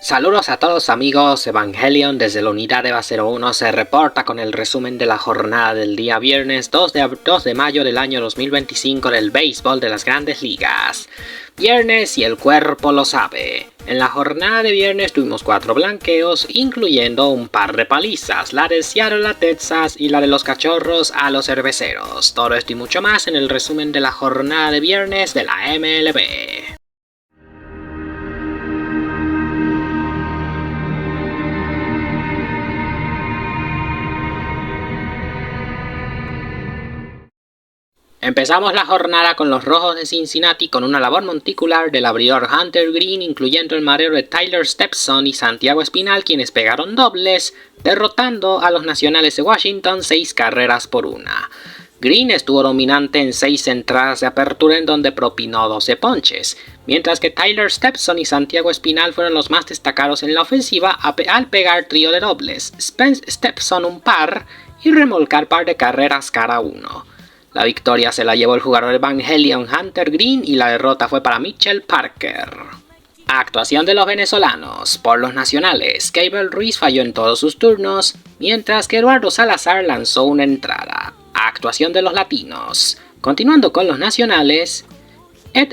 Saludos a todos amigos, Evangelion desde la unidad EVA 01 se reporta con el resumen de la jornada del día viernes 2 de mayo del año 2025 del béisbol de las grandes ligas. Viernes y el cuerpo lo sabe. En la jornada de viernes tuvimos 4 blanqueos, incluyendo un par de palizas, la de Seattle a Texas y la de los Cachorros a los Cerveceros. Todo esto y mucho más en el resumen de la jornada de viernes de la MLB. Empezamos la jornada con los Rojos de Cincinnati con una labor monticular del abridor Hunter Greene, incluyendo el mareo de Tyler Stepson y Santiago Espinal, quienes pegaron dobles, derrotando a los Nacionales de Washington 6 carreras por 1. Greene estuvo dominante en 6 entradas de apertura en donde propinó 12 ponches, mientras que Tyler Stepson y Santiago Espinal fueron los más destacados en la ofensiva al pegar trío de dobles, Stepson un par y remolcar par de carreras cada uno. La victoria se la llevó el jugador Evangelion Hunter Greene y la derrota fue para Mitchell Parker. Actuación de los venezolanos. Por los nacionales, Keibel Ruiz falló en todos sus turnos, mientras que Eduardo Salazar lanzó una entrada. Actuación de los latinos. Continuando con los nacionales,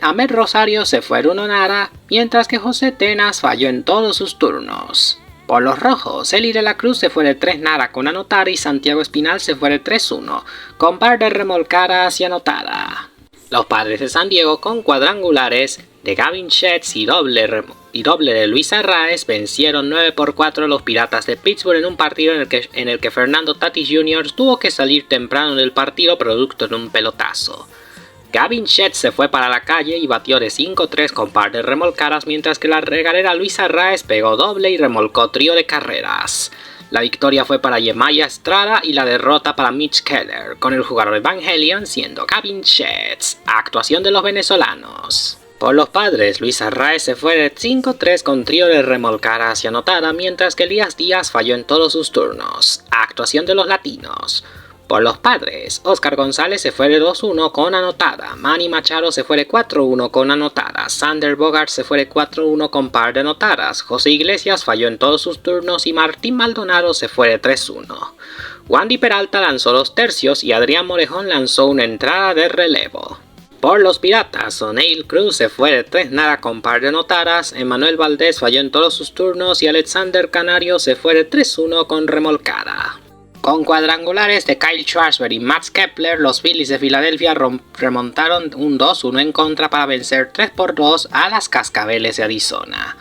Ahmed Rosario se fue de 1-0, mientras que José Tenas falló en todos sus turnos. Por los rojos, Eli de la Cruz se fue de 3-0 con anotada y Santiago Espinal se fue de 3-1 con par de remolcadas y anotada. Los Padres de San Diego con cuadrangulares de Gavin Sheets y doble de Luis Arraez vencieron 9-4 a los Piratas de Pittsburgh en un partido en el que Fernando Tatis Jr. tuvo que salir temprano del partido producto de un pelotazo. Gavin Sheets se fue para la calle y batió de 5-3 con par de remolcadas, mientras que la regalera Luis Arraez pegó doble y remolcó trío de carreras. La victoria fue para Yemaya Estrada y la derrota para Mitch Keller, con el jugador Evangelion siendo Gavin Sheets. Actuación de los venezolanos. Por los Padres, Luis Arraez se fue de 5-3 con trío de remolcadas y anotada, mientras que Elías Díaz falló en todos sus turnos. Actuación de los latinos. Por los Padres, Oscar González se fue de 2-1 con anotada, Manny Machado se fue de 4-1 con anotada, Sander Bogart se fue de 4-1 con par de anotadas, José Iglesias falló en todos sus turnos y Martín Maldonado se fue de 3-1. Wandy Peralta lanzó 2 tercios y Adrián Morejón lanzó una entrada de relevo. Por los Piratas, O'Neil Cruz se fue de 3-0 con par de anotadas, Emmanuel Valdés falló en todos sus turnos y Alexander Canario se fue de 3-1 con remolcada. Con cuadrangulares de Kyle Schwarber y Max Kepler, los Phillies de Filadelfia remontaron un 2-1 en contra para vencer 3-2 a las Cascabeles de Arizona.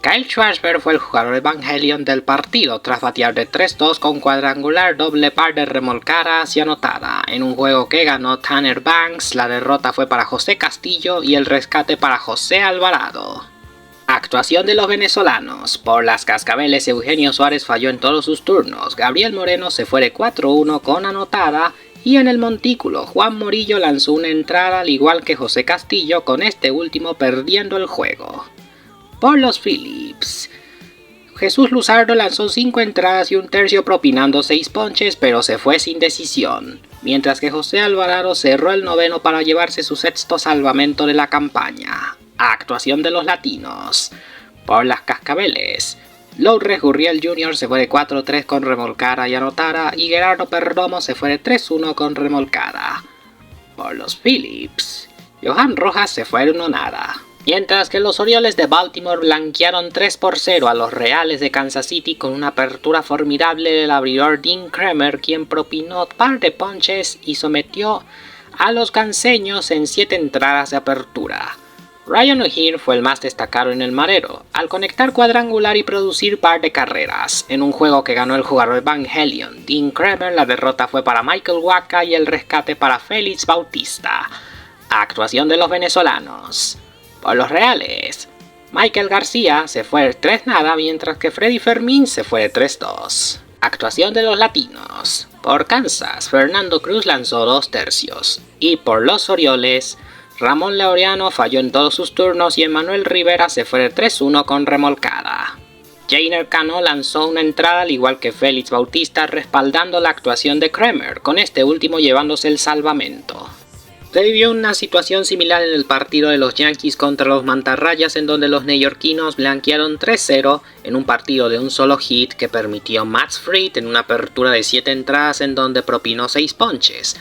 Kyle Schwarber fue el jugador Evangelion del partido tras batear de 3-2 con cuadrangular, doble par de remolcadas y anotada. En un juego que ganó Tanner Banks, la derrota fue para José Castillo y el rescate para José Alvarado. Actuación de los venezolanos. Por las Cascabeles, Eugenio Suárez falló en todos sus turnos, Gabriel Moreno se fue de 4-1 con anotada y en el montículo Juan Morillo lanzó una entrada al igual que José Castillo, con este último perdiendo el juego. Por los Phillies, Jesús Luzardo lanzó 5 entradas y un tercio propinando 6 ponches, pero se fue sin decisión, mientras que José Alvarado cerró el noveno para llevarse su sexto salvamento de la campaña. Actuación de los latinos. Por las Cascabeles, Lourdes Gurriel Jr. se fue de 4-3 con remolcada y anotada y Gerardo Perdomo se fue de 3-1 con remolcada. Por los Phillies, Johan Rojas se fue de 1-0. Mientras que los Orioles de Baltimore blanquearon 3-0 a los Reales de Kansas City con una apertura formidable del abridor Dean Kremer, quien propinó par de ponches y sometió a los ganseños en 7 entradas de apertura. Ryan O'Hearn fue el más destacado en el marero, al conectar cuadrangular y producir par de carreras. En un juego que ganó el jugador Evangelion Dean Kremer, la derrota fue para Michael Wacha y el rescate para Félix Bautista. Actuación de los venezolanos. Por los Reales, Michael García se fue de 3-0, mientras que Freddy Fermín se fue de 3-2. Actuación de los latinos. Por Kansas, Fernando Cruz lanzó 2 tercios. Y por los Orioles, Ramón Laureano falló en todos sus turnos y Emmanuel Rivera se fue de 3-1 con remolcada. Jainer Cano lanzó una entrada al igual que Félix Bautista, respaldando la actuación de Kremer, con este último llevándose el salvamento. Se vivió una situación similar en el partido de los Yankees contra los Mantarrayas, en donde los neoyorquinos blanquearon 3-0 en un partido de un solo hit que permitió Matt Fried en una apertura de 7 entradas en donde propinó 6 ponches.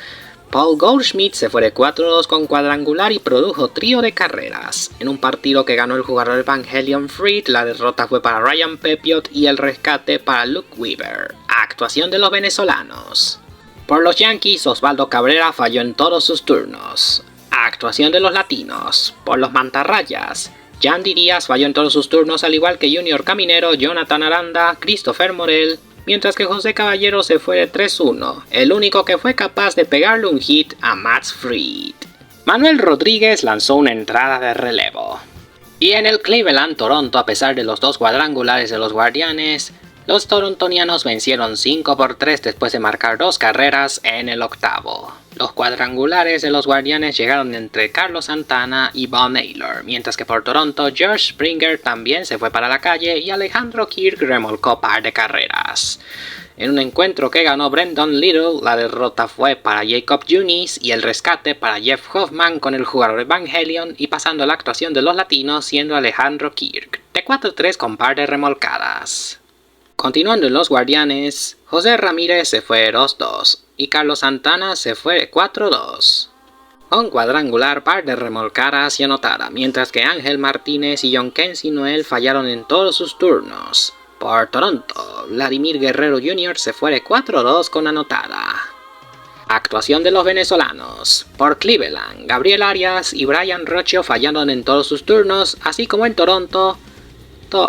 Paul Goldschmidt se fue de 4-2 con cuadrangular y produjo trío de carreras. En un partido que ganó el jugador Evangelion Fried, la derrota fue para Ryan Pepiot y el rescate para Luke Weaver. Actuación de los venezolanos. Por los Yankees, Osvaldo Cabrera falló en todos sus turnos. Actuación de los latinos. Por los Mantarrayas, Yandy Díaz falló en todos sus turnos, al igual que Junior Caminero, Jonathan Aranda, Christopher Morel, mientras que José Caballero se fue de 3-1, el único que fue capaz de pegarle un hit a Matt Fried. Manuel Rodríguez lanzó una entrada de relevo. Y en el Cleveland-Toronto, a pesar de los 2 cuadrangulares de los Guardianes, los torontonianos vencieron 5-3 después de marcar 2 carreras en el octavo. Los cuadrangulares de los Guardianes llegaron entre Carlos Santana y Von Naylor, mientras que por Toronto, George Springer también se fue para la calle y Alejandro Kirk remolcó par de carreras. En un encuentro que ganó Brendan Little, la derrota fue para Jacob Junis y el rescate para Jeff Hoffman con el jugador Evangelion, y pasando la actuación de los latinos siendo Alejandro Kirk, de 4-3 con par de remolcadas. Continuando en los Guardianes, José Ramírez se fue 2-2 y Carlos Santana se fue 4-2. Con cuadrangular, par de remolcadas y anotada, mientras que Ángel Martínez y John Kenzie Noel fallaron en todos sus turnos. Por Toronto, Vladimir Guerrero Jr. se fue de 4-2 con anotada. Actuación de los venezolanos. Por Cleveland, Gabriel Arias y Brian Rocho fallaron en todos sus turnos, así como en Toronto,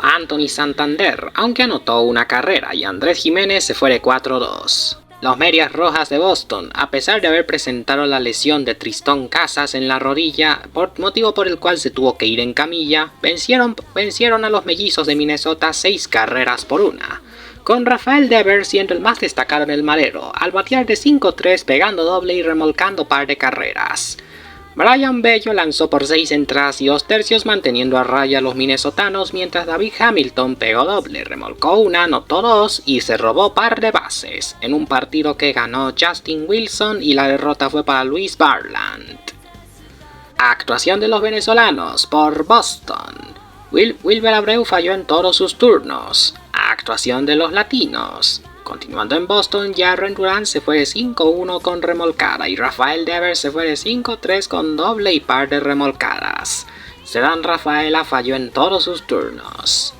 Anthony Santander, aunque anotó una carrera, y Andrés Jiménez se fue de 4-2. Los Medias Rojas de Boston, a pesar de haber presentado la lesión de Tristón Casas en la rodilla, motivo por el cual se tuvo que ir en camilla, vencieron a los Mellizos de Minnesota 6-1, con Rafael Devers siendo el más destacado en el madero, al batear de 5-3 pegando doble y remolcando par de carreras. Brian Bello lanzó por 6 entradas y 2 tercios manteniendo a raya a los minnesotanos, mientras David Hamilton pegó doble, remolcó una, anotó 2 y se robó par de bases, en un partido que ganó Justin Wilson y la derrota fue para Luis Barland. Actuación de los venezolanos. Por Boston, Wilber Abreu falló en todos sus turnos. Actuación de los latinos. Continuando en Boston, Jarren Duran se fue de 5-1 con remolcada y Rafael Devers se fue de 5-3 con doble y par de remolcadas. Cedán Rafaela falló en todos sus turnos.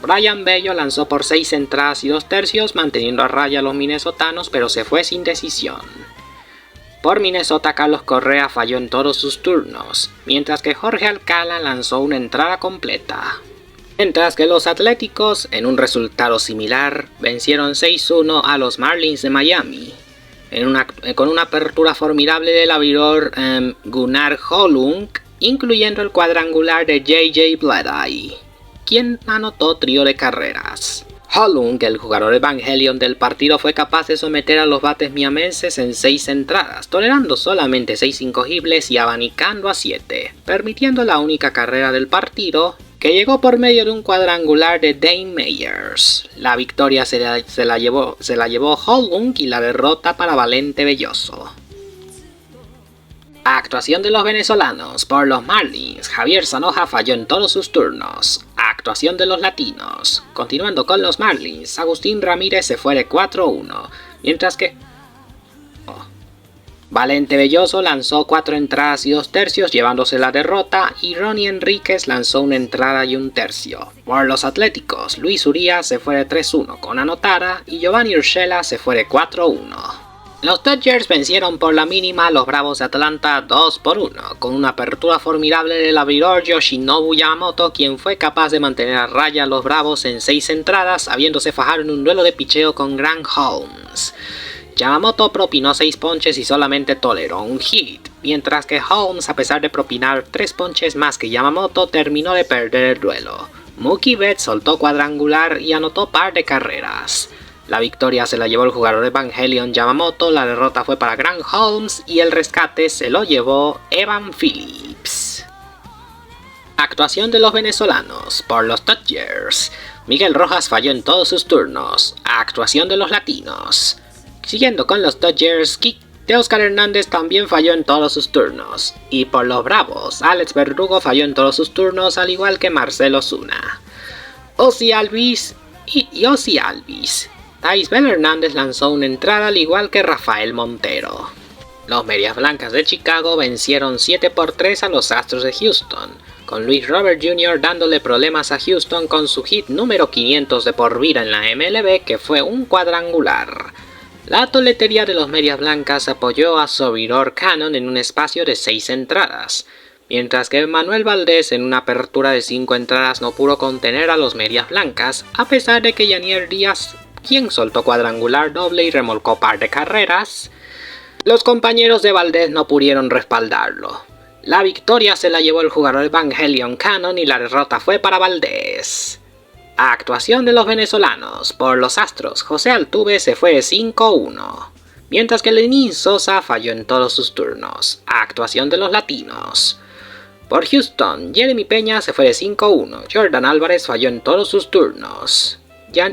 Brian Bello lanzó por 6 entradas y 2 tercios manteniendo a raya a los minnesotanos, pero se fue sin decisión. Por Minnesota, Carlos Correa falló en todos sus turnos, mientras que Jorge Alcala lanzó una entrada completa. Mientras que los Atléticos, en un resultado similar, vencieron 6-1 a los Marlins de Miami, con una apertura formidable del abridor Gunnar Holung, incluyendo el cuadrangular de J.J. Bleday, quien anotó trío de carreras. Holung, el jugador Evangelion del partido, fue capaz de someter a los bates miamenses en 6 entradas, tolerando solamente 6 incogibles y abanicando a 7, permitiendo la única carrera del partido, que llegó por medio de un cuadrangular de Dane Meyers. La victoria se la llevó Holung y la derrota para Valente Belloso. Actuación de los venezolanos. Por los Marlins, Javier Zanoja falló en todos sus turnos. Actuación de los latinos. Continuando con los Marlins, Agustín Ramírez se fue de 4-1, mientras que Valente Belloso lanzó 4 entradas y 2 tercios llevándose la derrota, y Ronnie Enríquez lanzó una entrada y un tercio. Por los Atléticos, Luis Urías se fue de 3-1 con anotada y Giovanni Urshela se fue de 4-1. Los Dodgers vencieron por la mínima a los Bravos de Atlanta 2-1, con una apertura formidable del abridor Yoshinobu Yamamoto, quien fue capaz de mantener a raya a los Bravos en 6 entradas, habiéndose fajado en un duelo de picheo con Grant Holmes. Yamamoto propinó 6 ponches y solamente toleró un hit, mientras que Holmes, a pesar de propinar 3 ponches más que Yamamoto, terminó de perder el duelo. Mookie Betts soltó cuadrangular y anotó par de carreras. La victoria se la llevó el jugador Evangelion Yamamoto, la derrota fue para Grant Holmes y el rescate se lo llevó Evan Phillips. Actuación de los venezolanos. Por los Dodgers, Miguel Rojas falló en todos sus turnos. Actuación de los latinos. Siguiendo con los Dodgers, Teóscar Hernández también falló en todos sus turnos. Y por los Bravos, Alex Verdugo falló en todos sus turnos, al igual que Marcelo Zuna. Ozzy Albies. Taisbel Hernández lanzó una entrada, al igual que Rafael Montero. Los Medias Blancas de Chicago vencieron 7-3 a los Astros de Houston, con Luis Robert Jr. dándole problemas a Houston con su hit número 500 de por vida en la MLB, que fue un cuadrangular. La toletería de los Medias Blancas apoyó a su abridor Cannon en un espacio de 6 entradas, mientras que Manuel Valdés en una apertura de 5 entradas no pudo contener a los Medias Blancas, a pesar de que Yanier Díaz, quien soltó cuadrangular doble y remolcó par de carreras, los compañeros de Valdés no pudieron respaldarlo. La victoria se la llevó el jugador Evangelion Cannon y la derrota fue para Valdés. Actuación de los venezolanos. Por los Astros, José Altuve se fue de 5-1, mientras que Lenín Sosa falló en todos sus turnos. Actuación de los latinos. Por Houston, Jeremy Peña se fue de 5-1, Jordan Álvarez falló en todos sus turnos.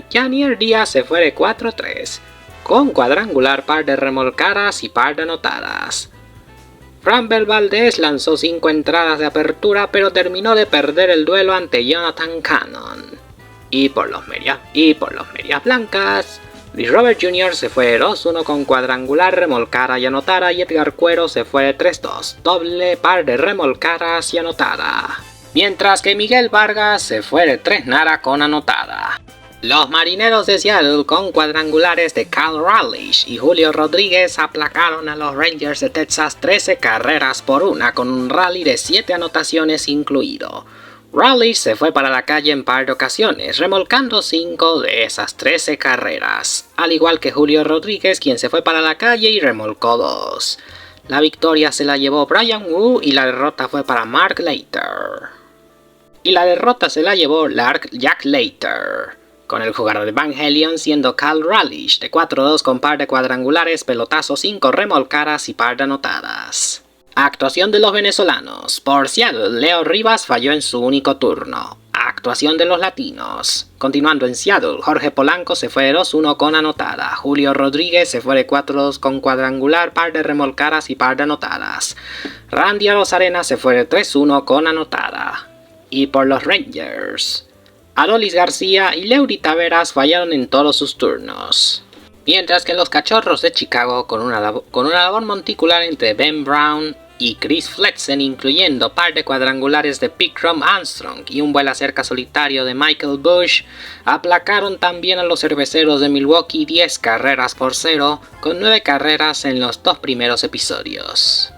Yanier Díaz se fue de 4-3, con cuadrangular, par de remolcadas y par de anotadas. Framber Valdez lanzó 5 entradas de apertura, pero terminó de perder el duelo ante Jonathan Cannon. Y por los Medias Blancas, Luis Robert Jr. se fue de 2-1 con cuadrangular, remolcada y anotada, y Edgar Cuero se fue de 3-2, doble, par de remolcadas y anotada. Mientras que Miguel Vargas se fue de 3-0 con anotada. Los Marineros de Seattle, con cuadrangulares de Cal Raleigh y Julio Rodríguez, aplacaron a los Rangers de Texas 13-1 con un rally de 7 anotaciones incluido. Raleigh se fue para la calle en par de ocasiones, remolcando 5 de esas 13 carreras, al igual que Julio Rodríguez, quien se fue para la calle y remolcó 2. La victoria se la llevó Bryan Woo y la derrota fue para Mark Leiter. Y la derrota se la llevó Jack Leiter, con el jugador de Evangelion siendo Cal Raleigh de 4-2 con par de cuadrangulares, pelotazo, 5 remolcadas y par de anotadas. Actuación de los venezolanos. Por Seattle, Leo Rivas falló en su único turno. Actuación de los latinos. Continuando en Seattle, Jorge Polanco se fue de 2-1 con anotada. Julio Rodríguez se fue de 4-2 con cuadrangular, par de remolcadas y par de anotadas. Randy Arozarena se fue de 3-1 con anotada. Y por los Rangers, Adolis García y Leury Taveras fallaron en todos sus turnos. Mientras que los Cachorros de Chicago, con una labor monticular entre Ben Brown y Chris Flexen, incluyendo par de cuadrangulares de Vikram Armstrong y un vuelo cerca solitario de Michael Busch, aplacaron también a los Cerveceros de Milwaukee 10-0, con 9 carreras en los 2 primeros episodios,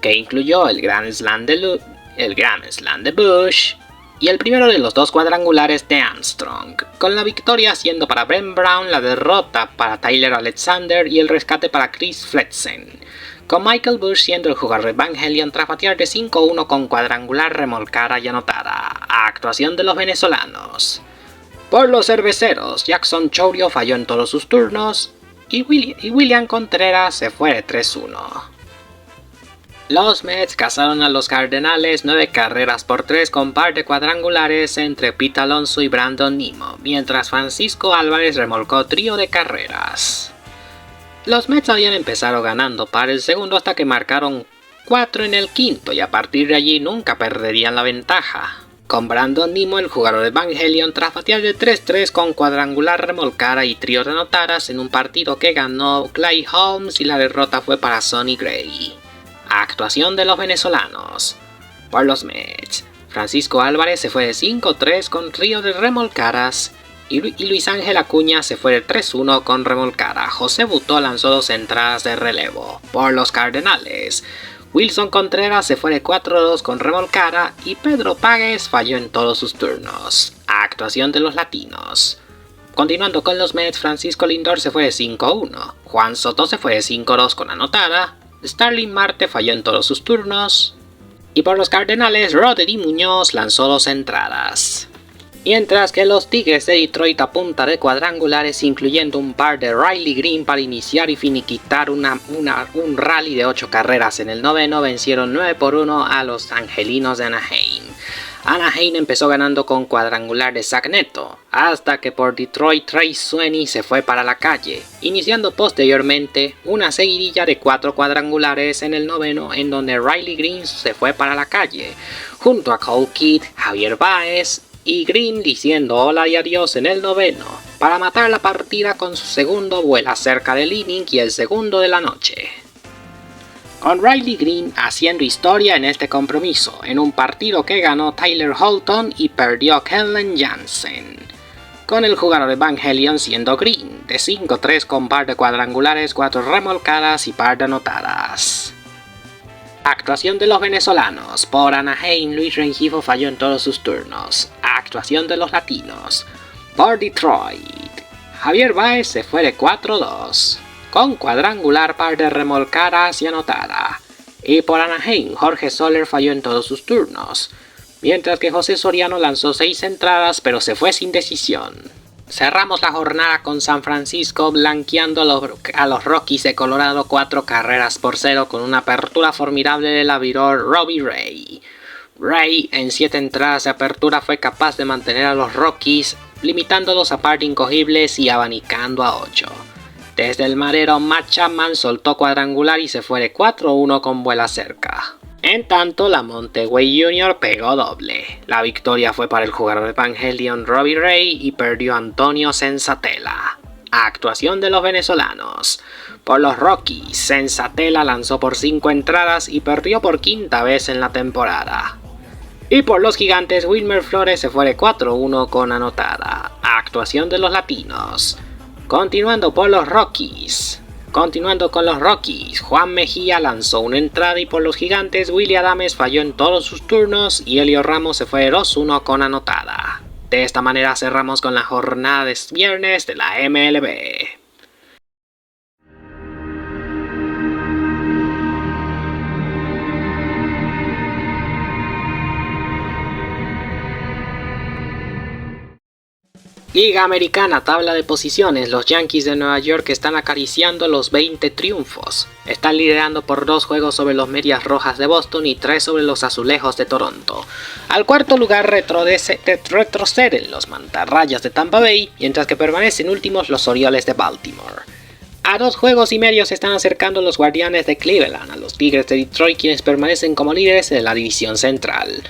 que incluyó el Grand Slam de Busch y el primero de los 2 cuadrangulares de Armstrong, con la victoria siendo para Ben Brown, la derrota para Tyler Alexander y el rescate para Chris Flexen, con Michael Busch siendo el jugador de Evangelion tras batear de 5-1 con cuadrangular, remolcada y anotada. Actuación de los venezolanos. Por los Cerveceros, Jackson Chourio falló en todos sus turnos y William Contreras se fue de 3-1. Los Mets cazaron a los Cardenales 9-3 con par de cuadrangulares entre Pete Alonso y Brandon Nimmo, mientras Francisco Álvarez remolcó trío de carreras. Los Mets habían empezado ganando para el segundo hasta que marcaron 4 en el quinto y a partir de allí nunca perderían la ventaja, con Brandon Nimmo, el jugador de Evangelion, tras batear de 3-3 con cuadrangular, remolcada y trío de anotadas en un partido que ganó Clay Holmes y la derrota fue para Sonny Gray. Actuación de los venezolanos. Por los Mets, Francisco Álvarez se fue de 5-3 con trío de remolcadas y Luis Ángel Acuña se fue de 3-1 con remolcada. José Butó lanzó 2 entradas de relevo. Por los Cardenales, Wilson Contreras se fue de 4-2 con remolcada y Pedro Páguez falló en todos sus turnos. Actuación de los latinos. Continuando con los Mets, Francisco Lindor se fue de 5-1. Juan Soto se fue de 5-2 con anotada. Starling Marte falló en todos sus turnos. Y por los Cardenales, Roderick Muñoz lanzó 2 entradas. Mientras que los Tigres de Detroit a punta de cuadrangulares, incluyendo un par de Riley Green para iniciar y finiquitar un rally de 8 carreras en el noveno, vencieron 9-1 a los Angelinos de Anaheim. Anaheim empezó ganando con cuadrangular de Zach Neto, hasta que por Detroit Trey Sweeney se fue para la calle, iniciando posteriormente una seguidilla de 4 cuadrangulares en el noveno en donde Riley Green se fue para la calle, junto a Cole Kidd, Javier Baez y Green diciendo hola y adiós en el noveno, para matar la partida con su segundo vuela cerca del inning y el segundo de la noche. Con Riley Green haciendo historia en este compromiso, en un partido que ganó Tyler Holton y perdió Kenley Jansen, con el jugador de Evangelion siendo Green, de 5-3 con par de cuadrangulares, 4 remolcadas y par de anotadas. Actuación de los venezolanos. Por Anaheim, Luis Rengifo falló en todos sus turnos. Actuación de los latinos. Por Detroit, Javier Baez se fue de 4-2. Con cuadrangular, par de remolcadas y anotada. Y por Anaheim, Jorge Soler falló en todos sus turnos, mientras que José Soriano lanzó 6 entradas pero se fue sin decisión. Cerramos la jornada con San Francisco blanqueando a los Rockies de Colorado 4-0 con una apertura formidable del abridor Robbie Ray. Ray en 7 entradas de apertura fue capaz de mantener a los Rockies, limitándolos a par de incogibles y abanicando a 8. Desde el madero, Matt Chapman soltó cuadrangular y se fue de 4-1 con vuela cerca. En tanto, la Montegüey Jr. pegó doble. La victoria fue para el jugador de Evangelion Robbie Ray y perdió Antonio Senzatela. Actuación de los venezolanos. Por los Rockies, Senzatela lanzó por 5 entradas y perdió por 5ª vez en la temporada. Y por los Gigantes, Wilmer Flores se fue de 4-1 con anotada. Actuación de los latinos. Continuando con los Rockies, Juan Mejía lanzó una entrada y por los Gigantes, Willy Adames falló en todos sus turnos y Elio Ramos se fue de 2-1 con anotada. De esta manera cerramos con la jornada de viernes de la MLB. Liga Americana, tabla de posiciones. Los Yankees de Nueva York están acariciando los 20 triunfos. Están liderando por 2 juegos sobre los Medias Rojas de Boston y 3 sobre los Azulejos de Toronto. Al cuarto lugar retroceden los Mantarrayas de Tampa Bay, mientras que permanecen últimos los Orioles de Baltimore. A 2 juegos y medio se están acercando los Guardianes de Cleveland a los Tigres de Detroit, quienes permanecen como líderes de la división central.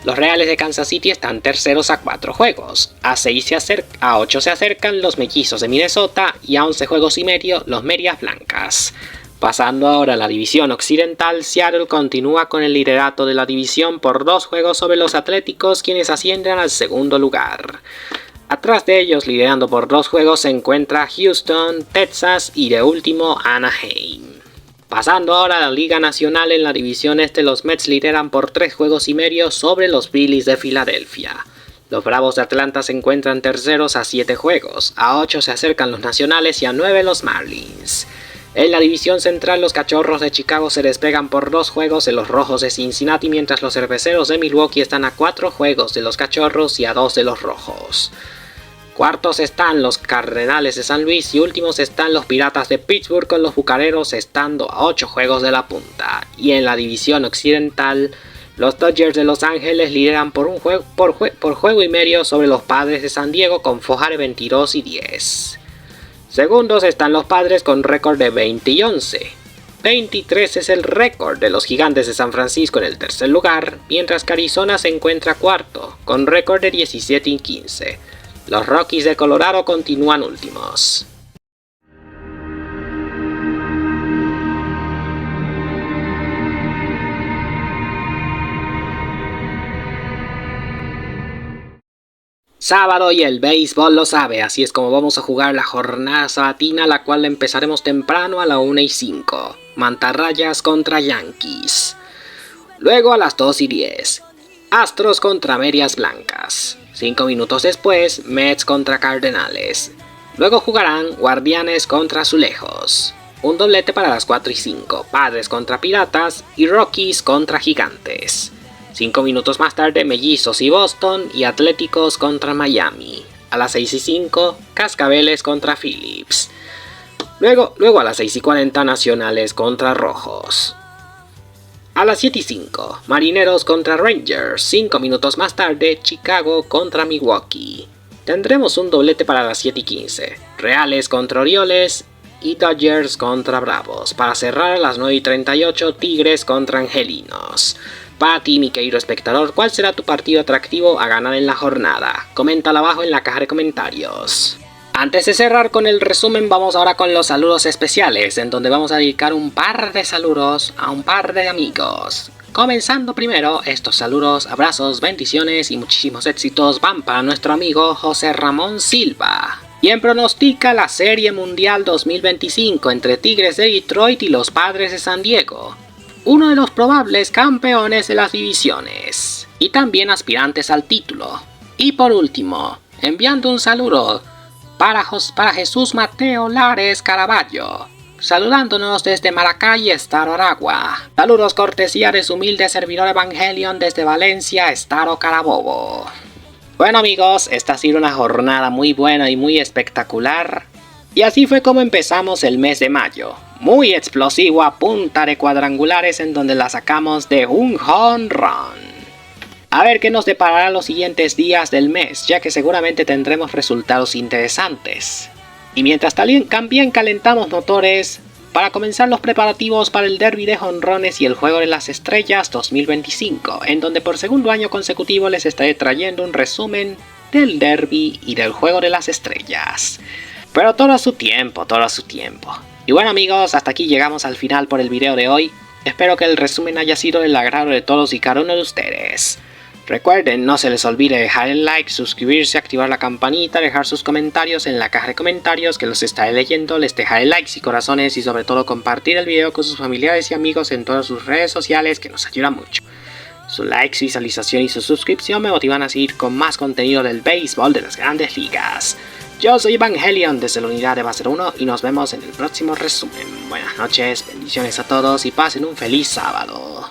Los Reales de Kansas City están terceros a 4 juegos, a 8 se acercan los Mellizos de Minnesota y a 11 juegos y medio los Medias Blancas. Pasando ahora a la división occidental, Seattle continúa con el liderato de la división por 2 juegos sobre los Atléticos, quienes ascienden al segundo lugar. Atrás de ellos, liderando por 2 juegos, se encuentra Houston, Texas y de último Anaheim. Pasando ahora a la Liga Nacional, en la división este los Mets lideran por 3 juegos y medio sobre los Phillies de Filadelfia. Los Bravos de Atlanta se encuentran terceros a 7 juegos, a 8 se acercan los Nacionales y a 9 los Marlins. En la división central los Cachorros de Chicago se despegan por 2 juegos de los Rojos de Cincinnati, mientras los Cerveceros de Milwaukee están a 4 juegos de los Cachorros y a 2 de los Rojos. Cuartos están los Cardenales de San Luis y últimos están los Piratas de Pittsburgh, con los Bucaneros estando a 8 juegos de la punta. Y en la división occidental, los Dodgers de Los Ángeles lideran por juego y medio sobre los Padres de San Diego con foja de 22 y 10. Segundos están los Padres con récord de 20 y 11. 23 es el récord de los Gigantes de San Francisco en el tercer lugar, mientras que Arizona se encuentra cuarto con récord de 17 y 15. Los Rockies de Colorado continúan últimos. Sábado y el béisbol lo sabe, así es como vamos a jugar la jornada sabatina, la cual empezaremos temprano a la 1:05. Mantarrayas contra Yankees. Luego a las 2:10. Astros contra Medias Blancas. 5 minutos después, Mets contra Cardenales. Luego jugarán Guardianes contra Azulejos. Un doblete para las 4:05, Padres contra Piratas y Rockies contra Gigantes. 5 minutos más tarde, Mellizos y Boston y Atléticos contra Miami. A las 6:05, Cascabeles contra Phillips. Luego a las 6:40, Nacionales contra Rojos. A las 7:05, Marineros contra Rangers. 5 minutos más tarde, Chicago contra Milwaukee. Tendremos un doblete para las 7:15. Reales contra Orioles y Dodgers contra Bravos. Para cerrar a las 9:38, Tigres contra Angelinos. Para ti, mi querido espectador, ¿cuál será tu partido atractivo a ganar en la jornada? Coméntalo abajo en la caja de comentarios. Antes de cerrar con el resumen, vamos ahora con los saludos especiales, en donde vamos a dedicar un par de saludos a un par de amigos. Comenzando primero, estos saludos, abrazos, bendiciones y muchísimos éxitos van para nuestro amigo José Ramón Silva, quien pronostica la Serie Mundial 2025 entre Tigres de Detroit y los Padres de San Diego, uno de los probables campeones de las divisiones y también aspirantes al título. Y por último, enviando un saludo para Jesús Mateo Lares Caraballo, saludándonos desde Maracay, Estado Aragua. Saludos cortesía de su humilde servidor Evangelion desde Valencia, Estado Carabobo. Bueno amigos, esta ha sido una jornada muy buena y muy espectacular. Y así fue como empezamos el mes de mayo. Muy explosivo a punta de cuadrangulares en donde la sacamos de un home run. A ver qué nos deparará los siguientes días del mes, ya que seguramente tendremos resultados interesantes. Y mientras también calentamos motores para comenzar los preparativos para el Derby de Jonrones y el Juego de las Estrellas 2025, en donde por segundo año consecutivo les estaré trayendo un resumen del Derby y del Juego de las Estrellas. Pero todo a su tiempo, todo a su tiempo. Y bueno amigos, hasta aquí llegamos al final por el video de hoy. Espero que el resumen haya sido del agrado de todos y cada uno de ustedes. Recuerden, no se les olvide dejar el like, suscribirse, activar la campanita, dejar sus comentarios en la caja de comentarios que los estaré leyendo, les dejaré likes y corazones y sobre todo compartir el video con sus familiares y amigos en todas sus redes sociales que nos ayuda mucho. Su like, su visualización y su suscripción me motivan a seguir con más contenido del béisbol de las grandes ligas. Yo soy Evangelion desde la unidad de Base 1 y nos vemos en el próximo resumen. Buenas noches, bendiciones a todos y pasen un feliz sábado.